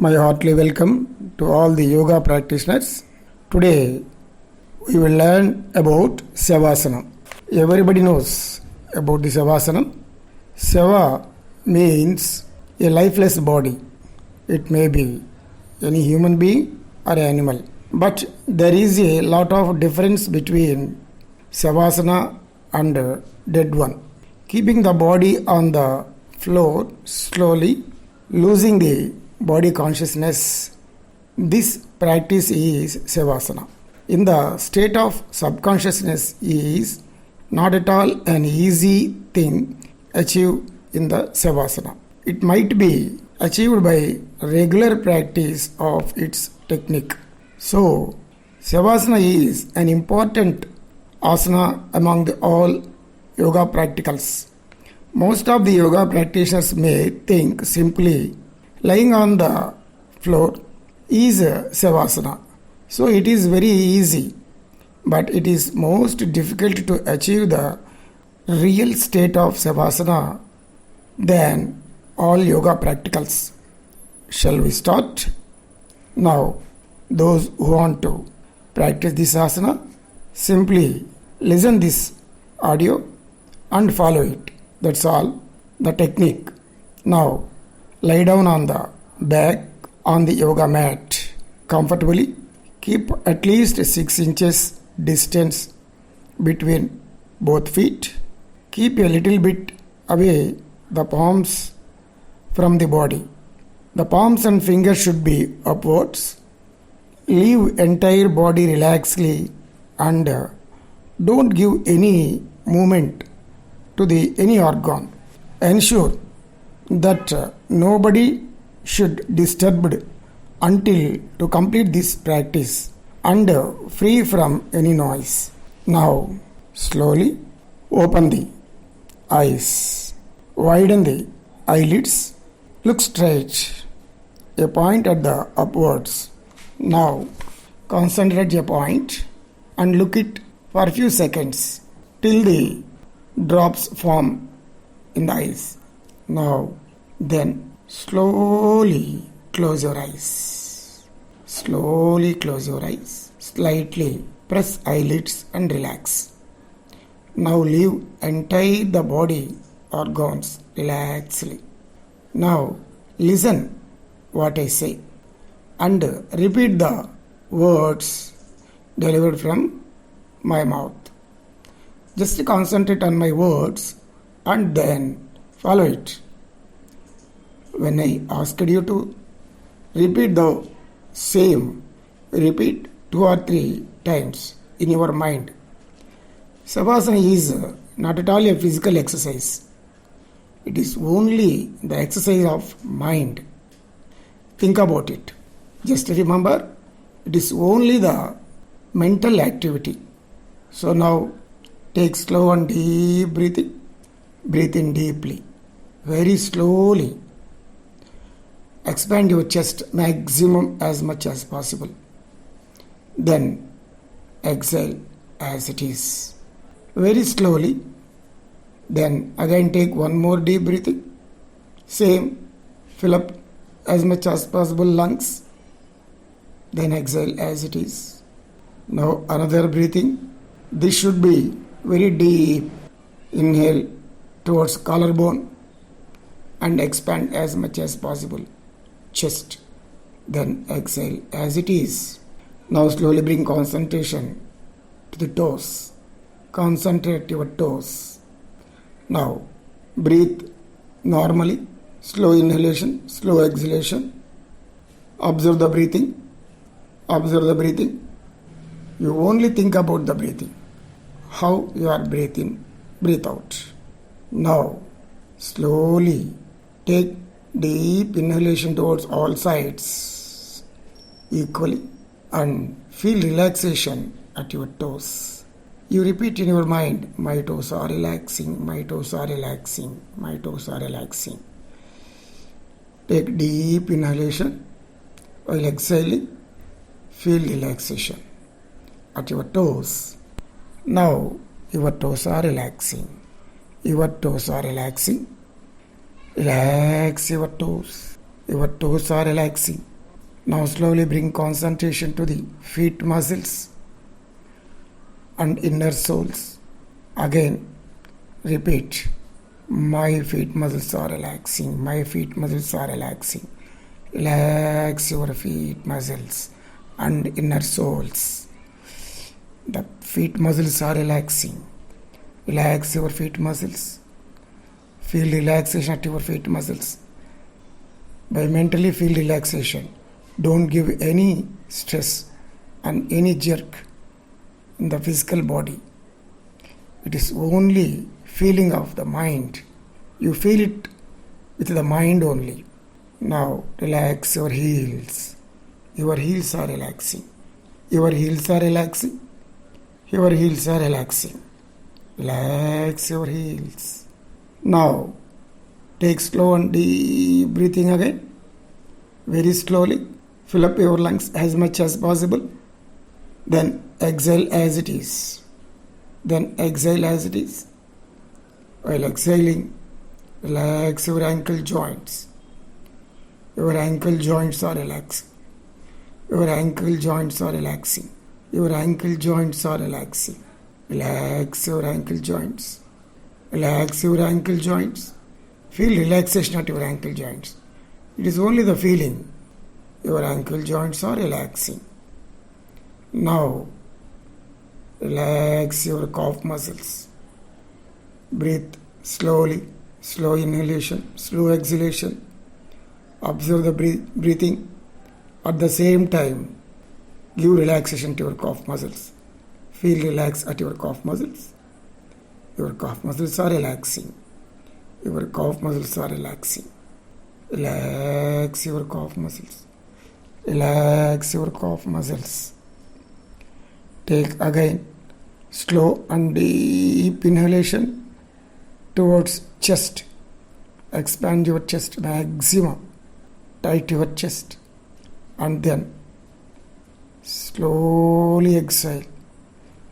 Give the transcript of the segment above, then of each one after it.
My heartily welcome to all the yoga practitioners. Today we will learn about Savasana. Everybody knows about the Savasana. Sava means a lifeless body. It may be any human being or animal. But there is a lot of difference between Savasana and dead one. Keeping the body on the floor slowly, losing the body consciousness. This practice is Savasana. In the state of subconsciousness is not at all an easy thing achieved in the Savasana. It might be achieved by regular practice of its technique. So, Savasana is an important asana among all yoga practicals. Most of the yoga practitioners may think simply lying on the floor is Savasana. So it is very easy, but it is most difficult to achieve the real state of Savasana than all yoga practicals. Shall we start? Now, those who want to practice this asana, simply listen this audio and follow it. That's all the technique. Now, lie down on the back on the yoga mat comfortably. Keep at least 6 inches distance between both feet. Keep a little bit away the palms from the body. The palms and fingers should be upwards. Leave entire body relaxedly and don't give any movement to the any organ. Ensure that nobody should disturb until to complete this practice and free from any noise. Now, slowly open the eyes, widen the eyelids, look straight, a point at the upwards. Now, concentrate a point and look it for a few seconds till the drops form in the eyes. Now, then slowly close your eyes. Slowly close your eyes. Slightly press eyelids and relax. Now leave entire the body organs relaxedly. Now listen what I say and repeat the words delivered from my mouth. Just concentrate on my words and then follow it. When I asked you to repeat the same, repeat 2 or 3 times in your mind. Savasana is not at all a physical exercise. It is only the exercise of mind. Think about it. Just remember, it is only the mental activity. So now, take slow and deep breathing. Breathe in deeply, very slowly. Expand your chest maximum as much as possible. Then exhale as it is, very slowly. Then again take one more deep breathing. Same, fill up as much as possible lungs. Then exhale as it is. Now another breathing. This should be very deep. Inhale towards collarbone and expand as much as possible chest. Then exhale as it is. Now slowly bring concentration to the toes. Concentrate your toes. Now breathe normally. Slow inhalation, slow exhalation. Observe the breathing. Observe the breathing. You only think about the breathing. How you are breathing, breathe out. Now, slowly take deep inhalation towards all sides equally and feel relaxation at your toes. You repeat in your mind, my toes are relaxing, my toes are relaxing, my toes are relaxing. Take deep inhalation while exhaling, feel relaxation at your toes. Now, your toes are relaxing. Your toes are relaxing. Relax your toes. Your toes are relaxing. Now slowly bring concentration to the feet muscles and inner soles. Again, repeat. My feet muscles are relaxing. My feet muscles are relaxing. Relax your feet muscles and inner soles. The feet muscles are relaxing. Relax your feet muscles. Feel relaxation at your feet muscles. By mentally feel relaxation. Don't give any stress and any jerk in the physical body. It is only feeling of the mind. You feel it with the mind only. Now relax your heels. Your heels are relaxing. Your heels are relaxing. Your heels are relaxing. Relax your heels. Now take slow and deep breathing again. Very slowly. Fill up your lungs as much as possible. Then exhale as it is. Then exhale as it is. While exhaling, relax your ankle joints. Your ankle joints are relaxing. Your ankle joints are relaxing. Your ankle joints are relaxing. Relax your ankle joints. Relax your ankle joints. Feel relaxation at your ankle joints. It is only the feeling. Your ankle joints are relaxing. Now, relax your calf muscles. Breathe slowly, slow inhalation, slow exhalation. Observe the breathing. At the same time, give relaxation to your calf muscles. Feel relaxed at your calf muscles. Your calf muscles are relaxing. Your calf muscles are relaxing. Relax your calf muscles. Relax your calf muscles. Take again slow and deep inhalation towards chest. Expand your chest maximum. Tight your chest. And then slowly exhale.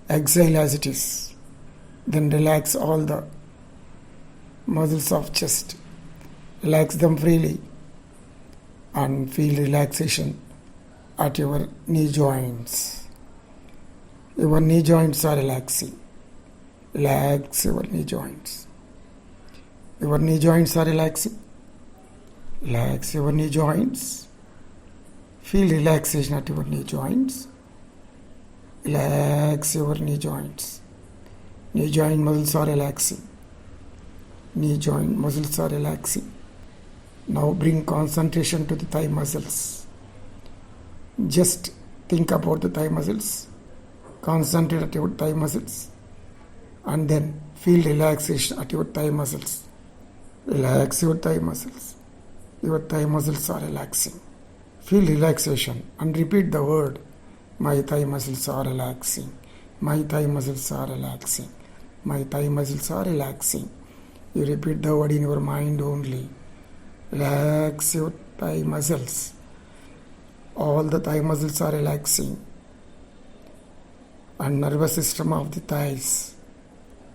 Exhale as it is. Then relax all the muscles of chest. Relax them freely and feel relaxation at your knee joints. Your knee joints are relaxing. Relax your knee joints. Your knee joints are relaxing. Relax your knee joints. Feel relaxation at your knee joints. Relax your knee joints. Knee joint muscles are relaxing. Knee joint muscles are relaxing. Now bring concentration to the thigh muscles. Just think about the thigh muscles. Concentrate at your thigh muscles. And then feel relaxation at your thigh muscles. Relax your thigh muscles. Your thigh muscles are relaxing. Feel relaxation and repeat the word. My thigh muscles are relaxing. My thigh muscles are relaxing. My thigh muscles are relaxing. You repeat the word in your mind only. Relax your thigh muscles. All the thigh muscles are relaxing. And nervous system of the thighs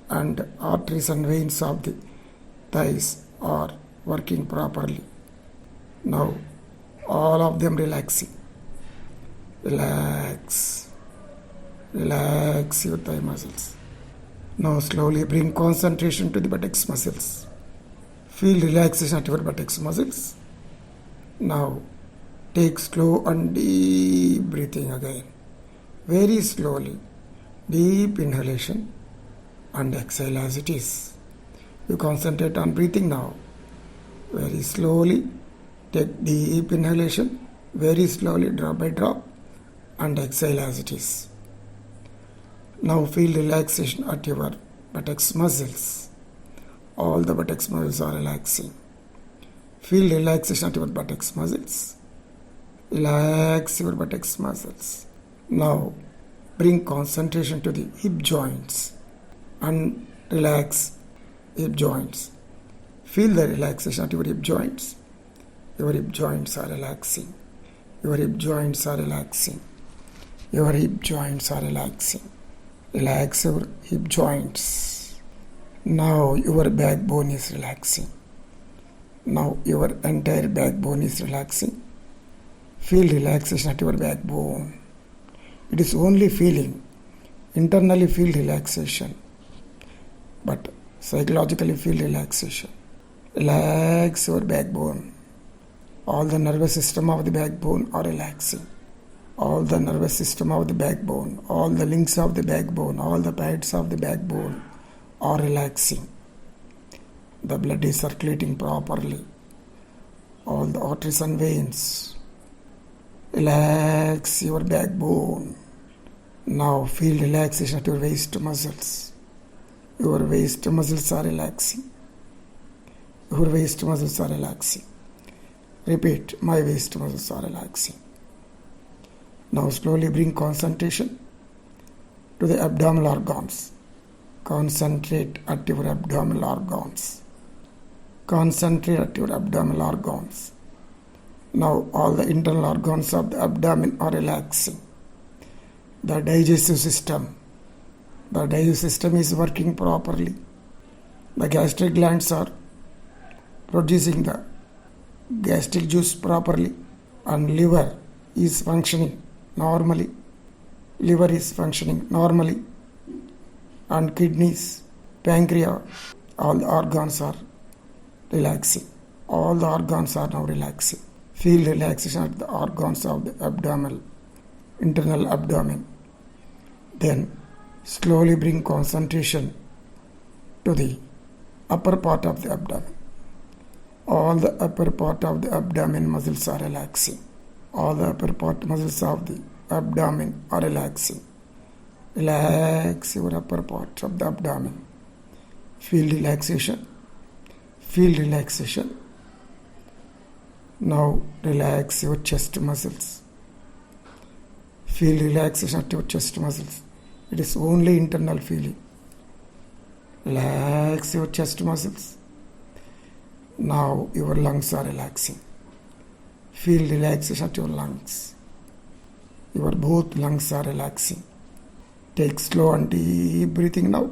and arteries and veins of the thighs are working properly. Now, all of them relaxing. Relax. Relax your thigh muscles. Now slowly bring concentration to the buttocks muscles. Feel relaxation at your buttocks muscles. Now take slow and deep breathing again. Very slowly. Deep inhalation and exhale as it is. You concentrate on breathing now. Very slowly take deep inhalation. Very slowly, drop by drop, and exhale as it is. Now feel relaxation at your buttocks muscles. All the buttocks muscles are relaxing. Feel relaxation at your buttocks muscles. Relax your buttocks muscles. Now bring concentration to the hip joints and relax hip joints. Feel the relaxation at your hip joints. Your hip joints are relaxing. Your hip joints are relaxing. Your hip joints are relaxing. Relax your hip joints. Now your backbone is relaxing. Now your entire backbone is relaxing. Feel relaxation at your backbone. It is only feeling. Internally feel relaxation, but psychologically feel relaxation. Relax your backbone. All the nervous system of the backbone are relaxing. All the nervous system of the backbone, all the links of the backbone, all the pads of the backbone are relaxing. The blood is circulating properly. All the arteries and veins. Relax your backbone. Now feel relaxation at your waist muscles. Your waist muscles are relaxing. Your waist muscles are relaxing. Repeat, my waist muscles are relaxing. Now slowly bring concentration to the abdominal organs. Concentrate at your abdominal organs. Concentrate at your abdominal organs. Now all the internal organs of the abdomen are relaxing. The digestive system is working properly. The gastric glands are producing the gastric juice properly, and liver is functioning normally. Liver is functioning normally, and kidneys, pancreas, all the organs are relaxing. All the organs are now relaxing. Feel relaxation at the organs of the abdomen, internal abdomen. Then slowly bring concentration to the upper part of the abdomen. All the upper part of the abdomen muscles are relaxing. All the upper part muscles of the abdomen are relaxing. Relax your upper part of the abdomen. Feel relaxation. Feel relaxation. Now relax your chest muscles. Feel relaxation at your chest muscles. It is only internal feeling. Relax your chest muscles. Now your lungs are relaxing. Feel relaxation at your lungs. Your both lungs are relaxing. Take slow and deep breathing now.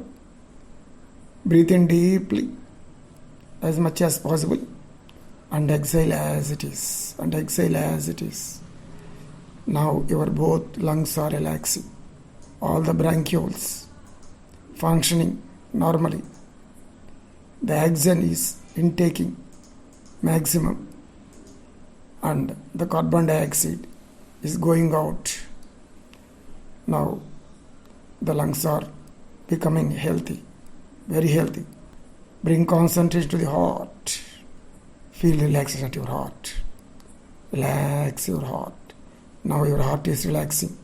Breathe in deeply as much as possible and exhale as it is. And exhale as it is. Now your both lungs are relaxing. All the bronchioles functioning normally. The oxygen is intaking maximum and the carbon dioxide is going out. Now the lungs are becoming healthy, very healthy. Bring concentration to the heart. Feel relaxation at your heart. Relax your heart. Now your heart is relaxing.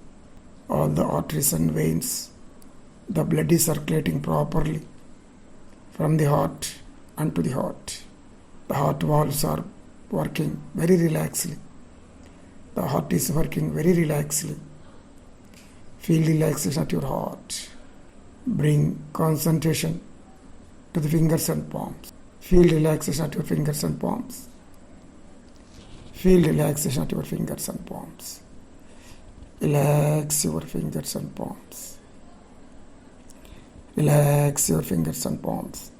All the arteries and veins, the blood is circulating properly from the heart and to the heart. The heart valves are working very relaxedly. The heart is working very relaxedly. Feel relaxation at your heart. Bring concentration to the fingers and palms. Feel relaxation at your fingers and palms. Feel relaxation at your fingers and palms. Relax your fingers and palms. Relax your fingers and palms.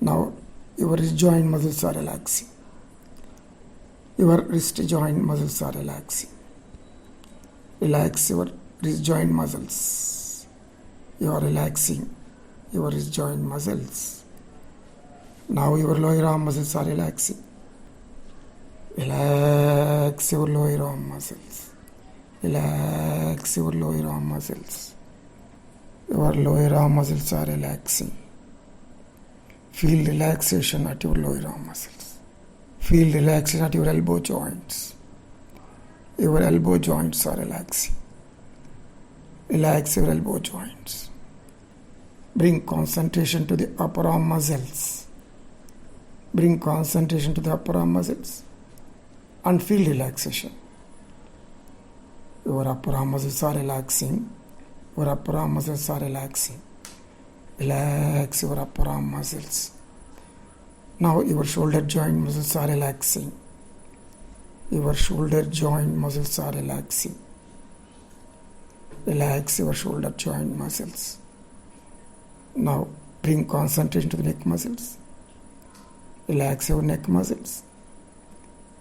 Now your wrist joint muscles are relaxing. Your wrist joint muscles are relaxing. Relax your wrist joint muscles. You are relaxing your wrist joint muscles. Now your lower arm muscles are relaxing. Relax your lower arm muscles. Relax your lower arm muscles. Your lower arm muscles are relaxing. Feel relaxation at your lower arm muscles. Feel relaxation at your elbow joints. Your elbow joints are relaxing. Relax your elbow joints. Bring concentration to the upper arm muscles. Bring concentration to the upper arm muscles and feel relaxation. Your upper arm muscles are relaxing. Your upper arm muscles are relaxing. Relax your upper arm muscles. Now your shoulder joint muscles are relaxing. Your shoulder joint muscles are relaxing. Relax your shoulder joint muscles. Now bring concentration to the neck muscles. Relax your neck muscles.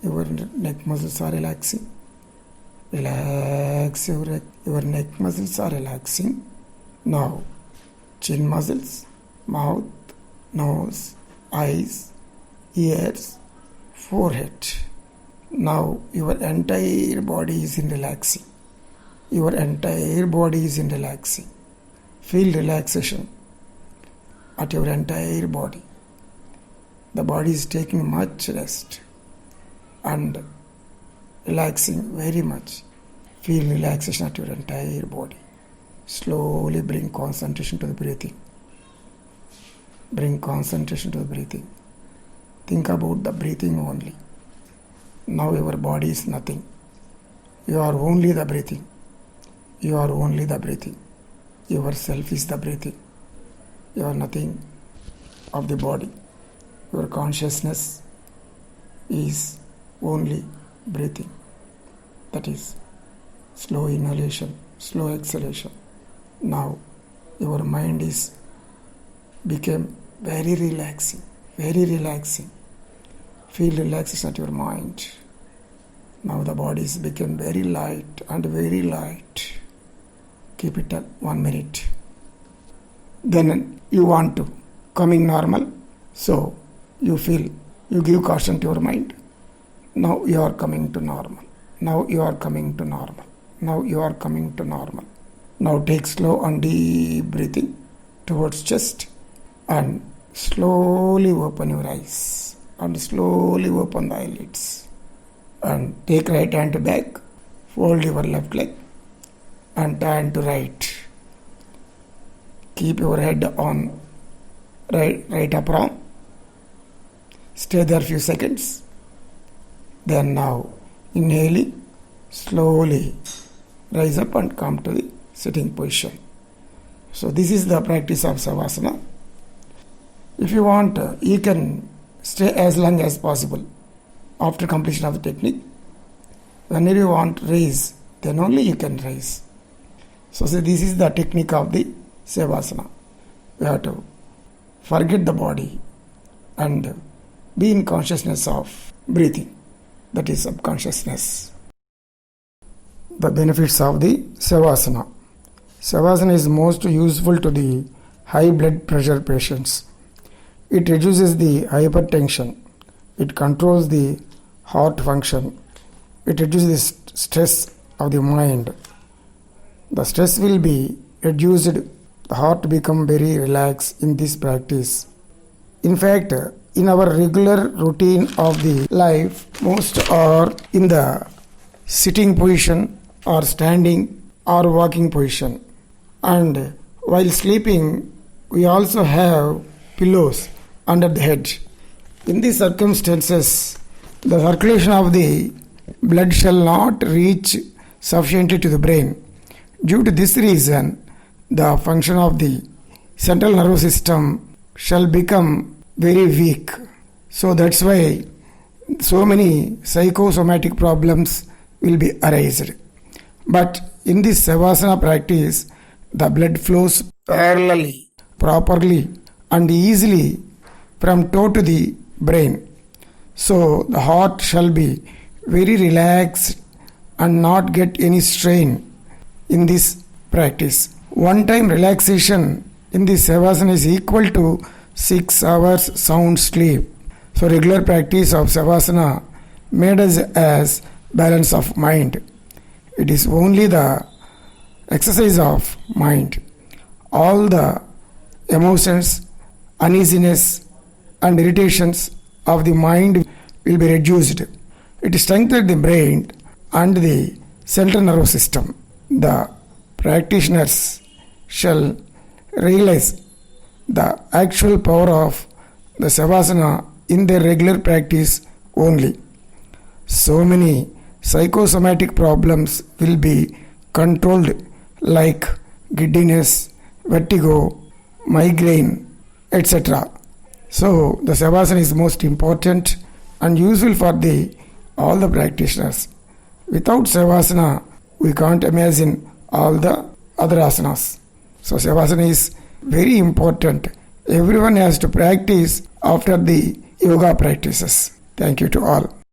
Your neck muscles are relaxing. Relax your neck muscles are relaxing. Now, chin muscles, mouth, nose, eyes, ears, forehead. Now, your entire body is in relaxing. Your entire body is in relaxing. Feel relaxation at your entire body. The body is taking much rest and relaxing very much. Feel relaxation at your entire body. Slowly bring concentration to the breathing. Bring concentration to the breathing. Think about the breathing only. Now your body is nothing. You are only the breathing. You are only the breathing. Yourself is the breathing. You are nothing of the body. Your consciousness is only breathing. That is slow inhalation, slow exhalation. Now your mind is became very relaxing, very relaxing. Feel relaxation at your mind. Now the body is become very light and very light. Keep it at 1 minute. Then you want to coming normal. So you feel, you give caution to your mind. Now you are coming to normal. Now you are coming to normal. Now you are coming to normal. Now take slow and deep breathing towards chest and slowly open your eyes and slowly open the eyelids. And take right hand to back, fold your left leg and turn to right. Keep your head on right upper arm. Stay there few seconds. Then now inhaling, slowly rise up and come to the sitting position. So this is the practice of Savasana. If you want, you can stay as long as possible after completion of the technique. Whenever you want to raise, then only you can raise. So this is the technique of the Savasana. We have to forget the body and be in consciousness of breathing. That is subconsciousness. The benefits of the Savasana. Savasana is most useful to the high blood pressure patients. It reduces the hypertension. It controls the heart function. It reduces the stress of the mind. The stress will be reduced. The heart become very relaxed in this practice. In fact, in our regular routine of the life, most are in the sitting position or standing or walking position. And while sleeping, we also have pillows under the head. In these circumstances, the circulation of the blood shall not reach sufficiently to the brain. Due to this reason, the function of the central nervous system shall become very weak. So that's why so many psychosomatic problems will be arised. But in this Savasana practice, the blood flows parallelly, properly and easily from toe to the brain. So the heart shall be very relaxed and not get any strain in this practice. One time relaxation in this Savasana is equal to 6 hours sound sleep. So regular practice of Savasana made us as balance of mind. It is only the exercise of mind. All the emotions, uneasiness and irritations of the mind will be reduced. It strengthens the brain and the central nervous system. The practitioners shall realize the actual power of the Savasana in their regular practice only. So many psychosomatic problems will be controlled like giddiness, vertigo, migraine, etc. So the Savasana is most important and useful for all the practitioners. Without Savasana, we can't imagine all the other asanas. So Savasana is very important. Everyone has to practice after the yoga practices. Thank you to all.